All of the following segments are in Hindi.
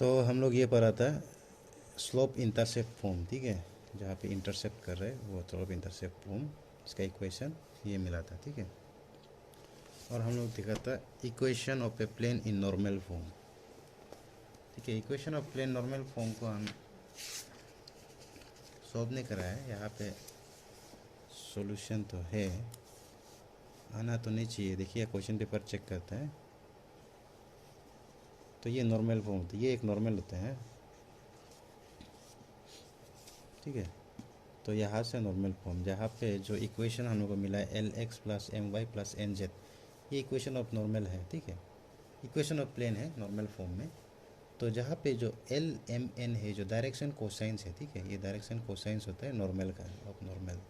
तो हम लोग ये पढ़ा था स्लोप इंटरसेप्ट फॉर्म, ठीक है, जहाँ पे इंटरसेप्ट कर रहे हैं वो स्लोप इंटरसेप्ट फॉर्म, इसका इक्वेशन ये मिला था, ठीक है। और हम लोग देखा था equation of a plane in normal form, ठीक है। Equation of plane normal form को हम सॉल्व नहीं करा है, यहाँ पे सॉल्यूशन तो है, आना तो नहीं चाहिए। देखिए क्वेश्चन पेपर चेक करता है तो ये नॉर्मल फॉर्म होता है, ये एक नॉर्मल होता है, ठीक है। तो यहाँ से नॉर्मल फॉर्म, जहाँ पे जो इक्वेशन हम लोग को मिला है L X plus M Y plus N Z, ये इक्वेशन ऑफ नॉर्मल है, ठीक है, इक्वेशन ऑफ प्लेन है नॉर्मल फॉर्म में। तो जहाँ पे जो एल एम एन है जो डायरेक्शन कोसाइंस है, ठीक है, ये डायरेक्शन कोसाइंस होता है नॉर्मल का, ऑफ नॉर्मल।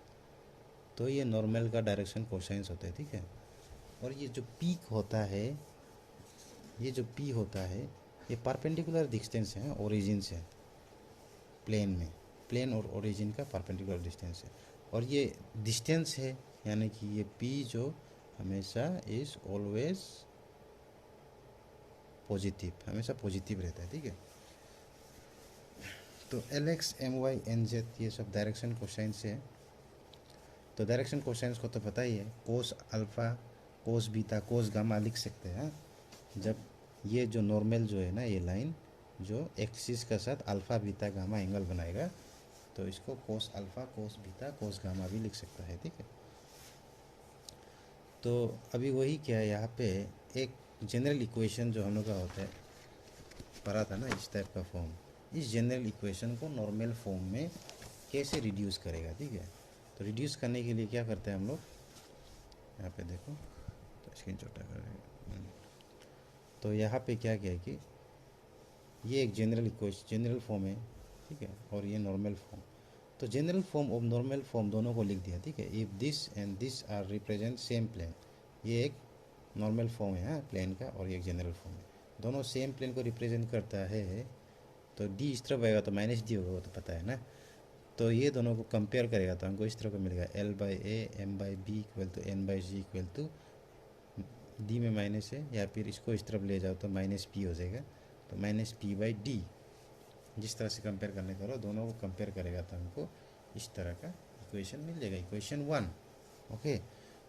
तो ये नॉर्मल का डायरेक्शन कोसाइंस होता है, ठीक है। और ये जो पीक होता है, ये जो पी होता है, ये परपेंडिकुलर डिस्टेंस है ओरिजिन से प्लेन में, प्लेन और ओरिजिन का परपेंडिकुलर डिस्टेंस है। और ये डिस्टेंस है, यानी कि ये पी जो हमेशा इज ऑलवेज पॉजिटिव, हमेशा पॉजिटिव रहता है, ठीक है। तो L X M Y N Z ये सब डायरेक्शन कोसाइंस है। तो डायरेक्शन कोसाइंस को तो पता ही है, cos alpha, cos beta, cos gamma लिख सकते हैं। जब ये जो नॉर्मल जो है ना, ये लाइन जो एक्सिस के साथ अल्फ़ा बीटा गामा एंगल बनाएगा, तो इसको cos alpha, cos beta, cos gamma भी लिख सकता है, ठीक है। तो अभी वही क्या है, यहाँ पे एक जनरल इक्वेशन जो हम लोग का होता है, पढ़ा था ना इस टाइप का फॉर्म, इस जनरल इक्वेशन को नॉर्मल फॉर्म में कैसे रिड्यूस करेगा, ठीक है। तो रिड्यूस करने के लिए क्या करते हैं हम लोग, यहाँ पे देखो, तो स्क्रीन छोटा कर, तो यहाँ पे क्या क्या है कि ये एक जनरल इक्वेशन, जनरल फॉर्म है, ठीक है, और ये नॉर्मल फॉर्म। तो जनरल फॉर्म और नॉर्मल फॉर्म दोनों को लिख दिया, ठीक है। If this and this are represent same plane, ये एक नॉर्मल फॉर्म है प्लेन का, और ये एक जनरल फॉर्म है, दोनों सेम प्लेन को रिप्रेजेंट करता है। तो डी इस तरफ आएगा तो माइनस डी होगा, वो तो पता है ना। तो ये दोनों को कंपेयर करेगा तो हमको इस तरह को मिलेगा L by A M by B equal to N by G equal to D में माइनस है, या फिर इसको इस तरफ ले जाओ तो माइनस पी हो जाएगा, तो माइनस पी बाई डी। जिस तरह से कंपेयर करने करो, दोनों को कंपेयर करेगा तो हमको इस तरह का इक्वेशन मिल जाएगा, इक्वेशन 1, ओके।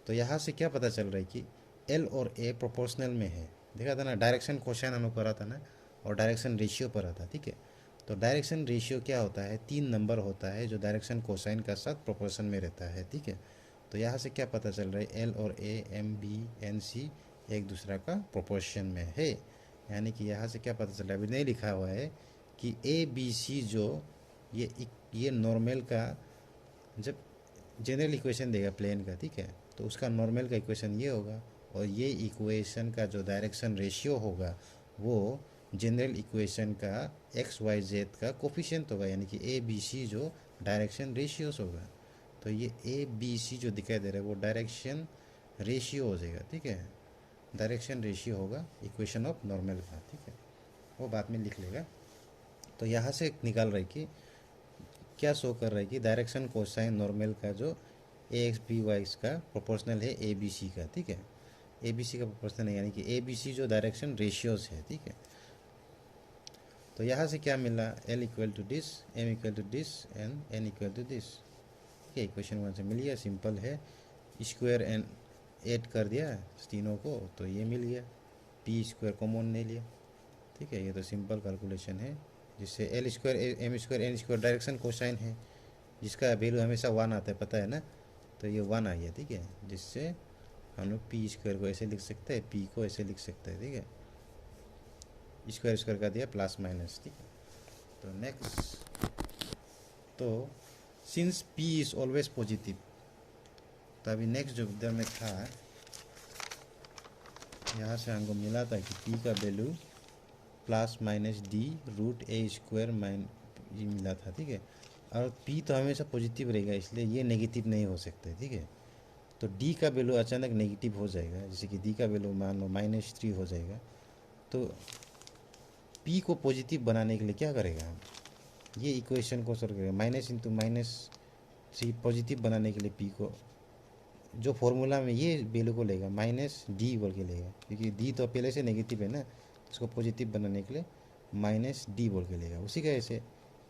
तो यहाँ से क्या पता चल रहा है कि एल और ए प्रोपोर्शनल में है, देखा था ना, डायरेक्शन कोसाइन हमको पढ़ा था ना, और डायरेक्शन रेशियो पढ़ा था, ठीक है। तो डायरेक्शन रेशियो क्या होता है, 3 नंबर होता है जो डायरेक्शन कोसाइन का साथ प्रोपोर्शन में रहता है, ठीक है। तो यहाँ से क्या पता चल रहा है, एल और ए, एम बी एन सी एक दूसरा का प्रोपोर्शन में है। यानी कि यहाँ से क्या पता चल रहा है, अभी नहीं लिखा हुआ है कि ए बी सी जो ये नॉर्मल का जब जनरल इक्वेशन देगा प्लेन का, ठीक है, तो उसका नॉर्मल का इक्वेशन ये होगा, और ये इक्वेशन का जो डायरेक्शन रेशियो होगा वो जनरल इक्वेशन का एक्स वाई जेड का कोफिशिएंट होगा, यानी कि ए बी सी जो डायरेक्शन रेशियोस होगा। तो ये ए बी सी जो दिखाई दे रहा है वो डायरेक्शन रेशियो हो जाएगा, ठीक है, डायरेक्शन रेशियो होगा इक्वेशन ऑफ नॉर्मल का, ठीक है, वो बाद में लिख लेगा। तो यहाँ से निकाल रहा है कि क्या शो कर रहा है कि डायरेक्शन कोसाइन नॉर्मल का जो ए एक्स बी वाई का प्रोपोर्शनल है ए बी सी का, ठीक है, ए बी सी का प्रोपोर्शनल है, यानी कि ए बी सी जो डायरेक्शन रेशियोज है, ठीक है। तो यहाँ से क्या मिला, L equal to this, M equal to this and N equal to this, ठीक है, इक्वेशन 1 से मिल गया, सिंपल है। स्क्वायर एंड ऐड कर दिया तीनों को तो ये मिल गया, पी स्क्वायर कॉमन नहीं लिया, ठीक है। ये तो सिंपल कैलकुलेशन है, जिससे L square M square N square direction cosine है, जिसका वैल्यू हमेशा 1 आता है, पता है ना, तो ये 1 आ गया, ठीक है। जिससे हम लोग पी स्क्वायर को ऐसे लिख सकते हैं, पी को ऐसे लिख सकते हैं, ठीक है, स्क्वायर स्क्वायर का दिया प्लस माइनस, ठीक है। तो नेक्स्ट, तो since P is always positive, तो अभी नेक्स्ट जो इधर में था, यहाँ से हमको मिला था कि पी का value plus minus D root A square माइन ये मिला था, ठीक है। और पी तो हमेशा पॉजिटिव रहेगा, इसलिए ये नेगेटिव नहीं हो सकते, ठीक है। तो डी का वैल्यू अचानक नेगेटिव हो जाएगा, जैसे कि डी का वैल्यू मान लो -3 हो जाएगा, तो पी को पॉजिटिव बनाने के लिए क्या करेगा हम, ये इक्वेशन को सॉल्व करेगा, माइनस इंटू -3 पॉजिटिव बनाने के लिए पी को, जो फॉर्मूला में ये वैल्यू को लेगा -d बोल के लेगा, क्योंकि डी तो पहले से नेगेटिव है ना, इसको पॉजिटिव बनाने के लिए माइनस डी बोल के लेगा। उसी का ऐसे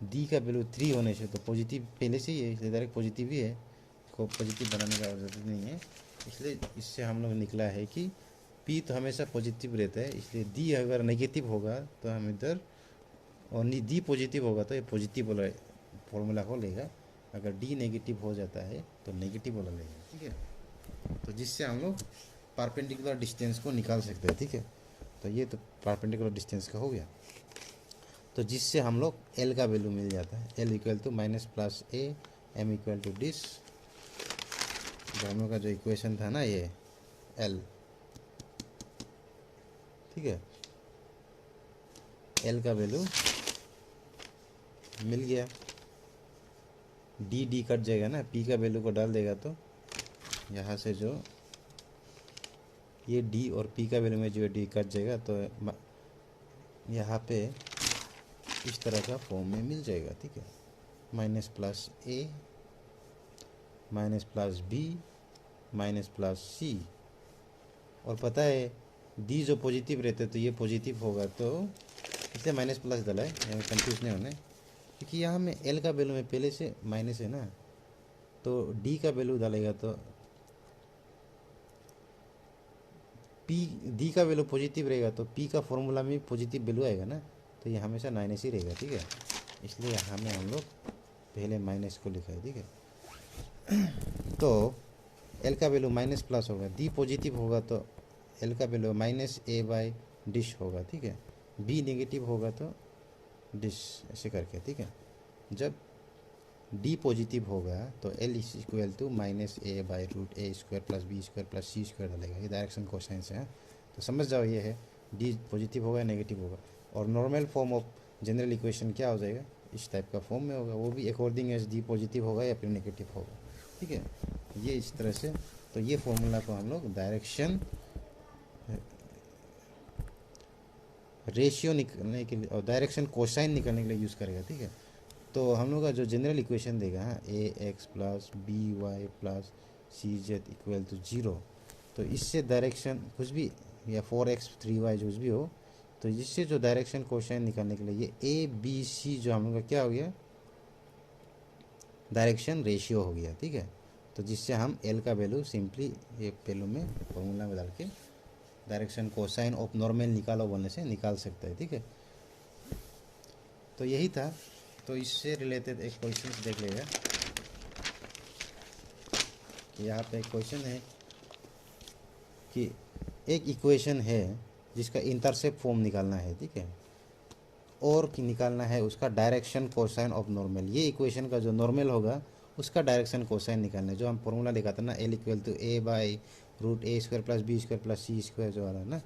डी का वैल्यू 3 होने से तो पॉजिटिव पहले से ही है, इसलिए डायरेक्ट पॉजिटिव ही है, को पॉजिटिव बनाने का जरूरत नहीं है। इसलिए इससे हम लोग निकला है कि पी तो हमेशा पॉजिटिव रहता है, इसलिए डी अगर नेगेटिव होगा तो हम इधर, और डी पॉजिटिव होगा तो ये पॉजिटिव वाला फॉर्मूला को लेगा, अगर डी नेगेटिव हो जाता है तो नेगेटिव वाला लेगा। ठीक है, तो जिससे हम लोग परपेंडिकुलर डिस्टेंस को निकाल सकते हैं। ठीक है, तो ये तो परपेंडिकुलर डिस्टेंस का हो गया, तो जिससे हम लोग एल का वैल्यू मिल जाता है, L equal to minus plus A M equal to this, जो हम लोग का जो इक्वेशन था ना ये एल, ठीक है, एल का वैल्यू मिल गया, डी डी कट जाएगा ना, पी का वैल्यू को डाल देगा तो यहाँ से जो ये डी और पी का वैल्यू में जो डी कट जाएगा तो यहाँ पे इस तरह का फॉर्म में मिल जाएगा। ठीक है, minus plus A minus plus B minus plus C, और पता है डी जो पॉजिटिव रहते तो ये पॉजिटिव होगा, तो इसलिए माइनस प्लस डाला है, यहाँ कंफ्यूज नहीं होने, क्योंकि यहाँ में एल का वैल्यू में पहले से माइनस है ना, तो डी का वैल्यू डालेगा तो पी, डी का वैल्यू पॉजिटिव रहेगा तो पी का फॉर्मूला में पॉजिटिव वैल्यू आएगा ना, तो ये हमेशा माइनस ही रहेगा। ठीक है, इसलिए यहाँ में हम लोग पहले माइनस को लिखा है। ठीक है, तो एल का वैल्यू माइनस प्लस होगा, डी पॉजिटिव होगा तो एल का value minus A by dish होगा। ठीक है, बी नेगेटिव होगा तो डिश, ऐसे करके। ठीक है, जब डी पॉजिटिव होगा तो L is equal to minus A by root A square plus B square plus C square डालेगा, ये डायरेक्शन कोसाइन से है, तो समझ जाओ ये है डी पॉजिटिव होगा नेगेटिव होगा, और normal form of general equation क्या हो जाएगा, इस टाइप का फॉर्म में होगा, वो भी अकॉर्डिंग एज डी पॉजिटिव होगा या फिर नेगेटिव होगा। ठीक है, ये इस तरह से, तो ये फॉर्मूला को हम लोग डायरेक्शन रेशियो निकालने के लिए और डायरेक्शन कोसाइन निकालने के लिए यूज़ करेगा। ठीक है, तो हम लोग का जो जनरल इक्वेशन देगा A X plus B Y plus C Z equal to 0, तो इससे डायरेक्शन कुछ भी या 4x 3y जो कुछ भी हो, तो जिससे जो डायरेक्शन कोसाइन निकालने के लिए ये ए बी सी जो हम लोग का क्या हो गया, डायरेक्शन रेशियो हो गया। ठीक है, तो जिससे हम एल का वैल्यू सिंपली ये पहलू में फॉर्मूला में डाल के डायरेक्शन कोसाइन ऑफ नॉर्मल निकालो बोलने से निकाल सकते हैं। ठीक है, तो यही था, तो इससे रिलेटेड एक क्वेश्चन देख लेगा, यहाँ पे एक क्वेश्चन है कि एक इक्वेशन है जिसका इंटरसेप्ट फॉर्म निकालना है। ठीक है, और कि निकालना है उसका डायरेक्शन कोसाइन ऑफ नॉर्मल, ये इक्वेशन का जो नॉर्मल होगा उसका डायरेक्शन कोसाइन निकालना है, जो हम फॉर्मूला लिखा था ना L equal to A by root A square plus B square plus C square जो आ रहा है ना,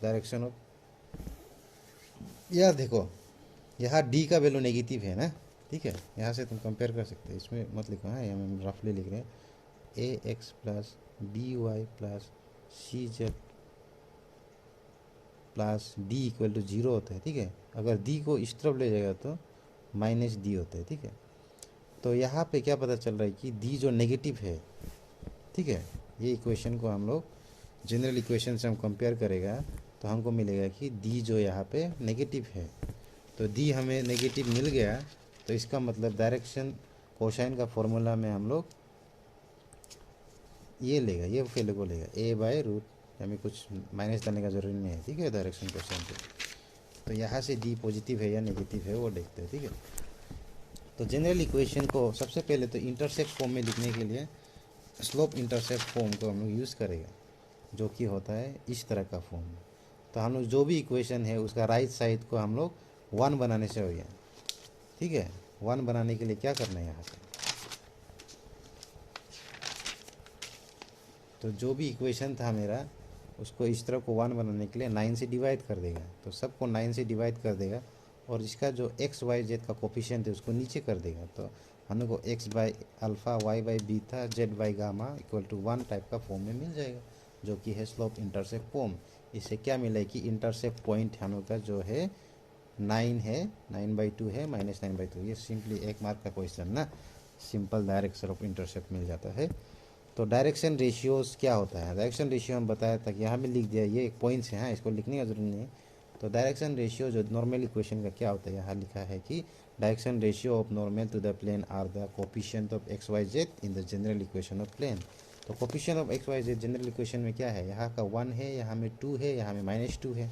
डायरेक्शन ऑफ, यह देखो यहाँ डी का वैल्यू नेगेटिव है ना। ठीक है, यहाँ से तुम कंपेयर कर सकते हो, इसमें मत लिखो, हाँ यहाँ हम रफली लिख रहे हैं A X plus B Y plus C Z plus D equal to 0 होता है। ठीक है, अगर डी को इस तरफ ले जाएगा तो माइनस डी होता है। ठीक है, तो यहाँ पे क्या पता चल रहा है कि डी जो नेगेटिव है, ठीक है, ये इक्वेशन को हम लोग जनरल इक्वेशन से हम कंपेयर करेगा तो हमको मिलेगा कि डी जो यहाँ पे नेगेटिव है, तो डी हमें नेगेटिव मिल गया, तो इसका मतलब डायरेक्शन कोसाइन का फॉर्मूला में हम लोग ये लेगा, ये वैल्यू को लेगा ए बाय रूट, हमें कुछ माइनस डालने का जरूरी नहीं है। ठीक है, डायरेक्शन कोसाइन पे, तो यहाँ से डी पॉजिटिव है या नेगेटिव है वो देखते हैं। ठीक है, तो जनरल इक्वेशन को सबसे पहले तो इंटरसेप्ट फॉर्म में लिखने के लिए स्लोप इंटरसेप्ट फॉर्म को हम लोग यूज़ करेगा, जो कि होता है इस तरह का फॉर्म। तो हम लोग जो भी इक्वेशन है उसका राइट साइड को हम लोग 1 बनाने से हो गया। ठीक है, 1 बनाने के लिए क्या करना है, यहाँ से तो जो भी इक्वेशन था मेरा उसको इस तरह को 1 बनाने के लिए 9 से डिवाइड कर देगा, तो सबको 9 से डिवाइड कर देगा, और इसका जो एक्स वाई जेड का कोफिशिएंट है उसको नीचे कर देगा, तो हम लोग को X by alpha Y by beta Z by gamma equal to 1 type का फॉर्म में मिल जाएगा, जो कि है स्लोप इंटरसेप्ट फॉर्म। इससे क्या मिला है कि इंटरसेप्ट पॉइंट हम लोग का जो है 9 है, 9/2 है, -9/2, ये सिंपली 1 मार्क का क्वेश्चन ना, सिंपल डायरेक्ट स्लोप इंटरसेप्ट मिल जाता है। तो डायरेक्शन रेशियोज क्या होता है, डायरेक्शन रेशियो हम बताया था कि यहाँ भी लिख दिया, ये एक पॉइंट्स है, हाँ इसको लिखने का जरूरी नहीं है, तो डायरेक्शन रेशियो जो नॉर्मल इक्वेशन का क्या होता है, यहाँ लिखा है कि direction ratio of normal to the plane are the coefficient of X Y Z in the general equation of plane. तो coefficient of X Y Z general equation में क्या है, यहाँ का 1 है, यहाँ में 2 है, यहाँ में -2 है।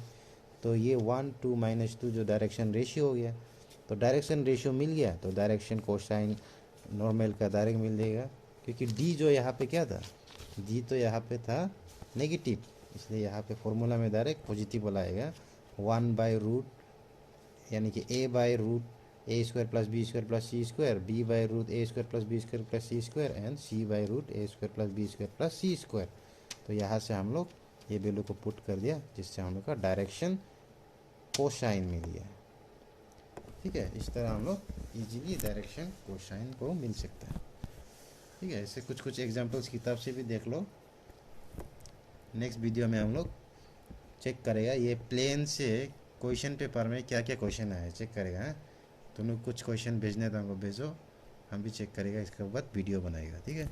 तो ये 1 2 -2 जो डायरेक्शन रेशियो हो गया। तो डायरेक्शन रेशियो मिल गया तो डायरेक्शन कोसाइन नॉर्मल का डायरेक्ट मिल जाएगा, क्योंकि डी जो यहाँ पे क्या था, डी तो यहाँ पे था नेगेटिव, इसलिए यहाँ पे फॉर्मूला में डायरेक्ट पॉजिटिव वाला आएगा। 1/रूट यानी कि a/√a² + b² + c², b/√a² + b² + c² and c/√a² + b² + c²। तो यहाँ से हम लोग ये वैल्यू को पुट कर दिया, जिससे हम लोग का डायरेक्शन कोसाइन मिल गया। ठीक है, इस तरह हम लोग इजीली डायरेक्शन कोसाइन को मिल सकता है। ठीक है, ऐसे कुछ कुछ एग्जांपल्स किताब से भी देख लो। नेक्स्ट वीडियो में हम लोग चेक करेगा ये प्लेन से क्वेश्चन पेपर में क्या क्या क्वेश्चन आए चेक करेगा। तुम लोग कुछ क्वेश्चन भेजने तो हमको भेजो, हम भी चेक करेगा, इसके बाद वीडियो बनाएगा। ठीक है।